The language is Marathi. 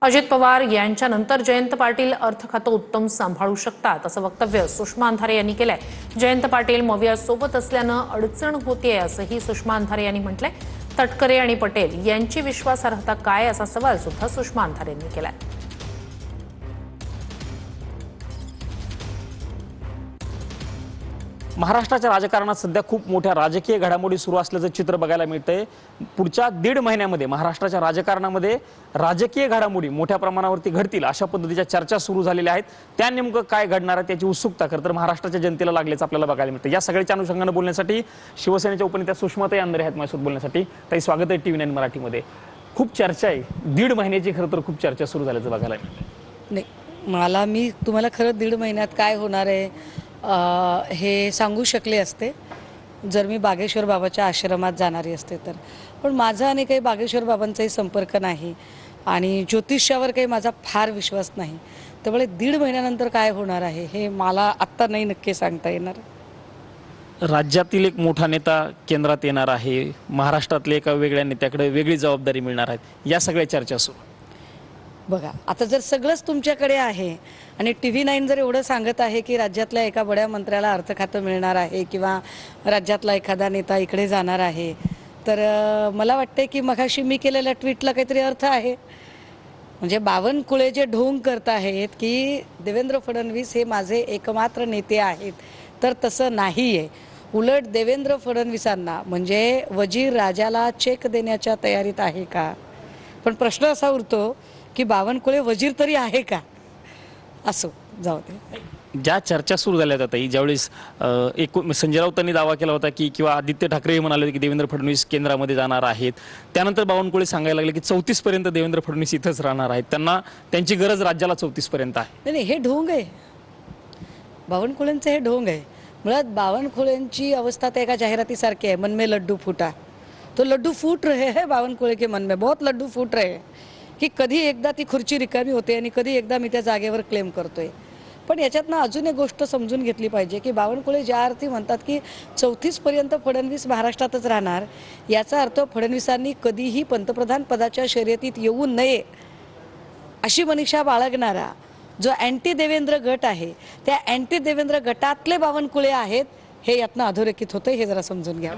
अजित पवार यांच्यानंतर जयंत पाटील अर्थ खातं उत्तम सांभाळू शकतात असं वक्तव्य सुषमा अंधारे यांनी केलंय। जयंत पाटील मविया सोबत असल्यानं अडचण होतीये असंही सुषमा अंधारे यांनी म्हटलंय। तटकरे आणि पटेल यांची विश्वासार्हता काय असा सवाल सुद्धा सुषमा अंधारे यांनी केलाय। महाराष्ट्राच्या राजकारणात सध्या खूप मोठ्या राजकीय घडामोडी सुरू असल्याचं चित्र बघायला मिळतंय। पुढच्या 1.5 महिन्यामध्ये महाराष्ट्राच्या राजकारणामध्ये राजकीय घडामोडी मोठ्या प्रमाणावरती घडतील अशा पद्धतीच्या चर्चा सुरू झालेल्या आहेत। त्या नेमकं काय घडणार आहे त्याची उत्सुकता खरं तर महाराष्ट्राच्या जनतेला लागल्याचं आपल्याला बघायला मिळतं। या सगळ्याच्या अनुषंगाने बोलण्यासाठी शिवसेनेच्या उपनेत्या सुषमाताई अंधारे आहेत माझ्यासोबत बोलण्यासाठी। ताई, स्वागत आहे TV9 मराठीमध्ये। खूप चर्चा आहे, 1.5 महिन्याची खरं तर खूप चर्चा सुरू झाल्याचं बघायला मिळतं। नाही, मी तुम्हाला खरं 1.5 महिन्यात काय होणार आहे हे सांगू शकले असते जर मी बागेश्वर बाबाच्या आश्रमात जाणारी असते तर। पण माझा आणि काही बागेश्वर बाबांचाही संपर्क नाही आणि ज्योतिष्यावर काही माझा फार विश्वास नाही, त्यामुळे 1.5 महिन्यानंतर काय होणार आहे हे मला आत्ता नाही नक्की सांगता येणार। राज्यातील एक मोठा नेता केंद्रात येणार आहे, महाराष्ट्रातले एका वेगळ्या नेत्याकडे वेगळी जबाबदारी मिळणार आहे, या सगळ्या चर्चा सुरू। बघा, आता जर सगळंच तुमच्याकडे आहे आणि TV9 जर एवढं सांगत आहे की राज्यातल्या एका बड्या मंत्र्याला अर्थ खातं मिळणार आहे किंवा राज्यातला एखादा नेता इकडे जाणार आहे, तर मला वाटते की मगाशी मी केलेल्या ट्विटला काहीतरी अर्थ आहे। म्हणजे बावनकुळे जे ढोंग करत आहेत की देवेंद्र फडणवीस हे माझे एकमात्र नेते आहेत, तर तसं नाही आहे। उलट देवेंद्र फडणवीसांना म्हणजे वजीर राजाला चेक देण्याच्या तयारीत आहे का? पण प्रश्न असा उरतो की बावनकुळे वजीर तरी आहे का? असो, जाऊ दे। ज्या चर्चा सुरू झाल्या होत्या ज्यावेळेस संजय राऊतांनी दावा केला होता की किंवा आदित्य ठाकरे हे म्हणाले की देवेंद्र फडणवीस केंद्रामध्ये जाणार आहेत, त्यानंतर बावनकुळे सांगायला लागले की 34 पर्यंत देवेंद्र फडणवीस इथंच राहणार आहेत, त्यांची गरज राज्याला 34 पर्यंत आहे। नाही, हे ढोंग आहे, बावनकुळेंचं हे ढोंग आहे। मुळात बावनकुळेंची अवस्था त्या एका जाहिरातीसारखी आहे, मन में लड्डू फुटा तो लड्डू फूट रहे है बावनकुळे के मन में बहुत लड्डू फूट रहे, की कधी एकदा ती खुर्ची रिकामी होते आणि कधी एकदा मी त्या जागेवर क्लेम करतोय। पण याच्यातनं अजून एक गोष्ट समजून घेतली पाहिजे की बावनकुळे ज्या अर्थी म्हणतात की 34 पर्यंत फडणवीस महाराष्ट्रातच राहणार, याचा अर्थ फडणवीसांनी कधीही पंतप्रधान पदाच्या शर्यतीत येऊ नये अशी मनीषा बाळगणारा जो अँटी देवेंद्र गट आहे, त्या अँटी देवेंद्र गटातले बावनकुळे आहेत, हे यातनं अधोरेखित होते, हे जरा समजून घ्या।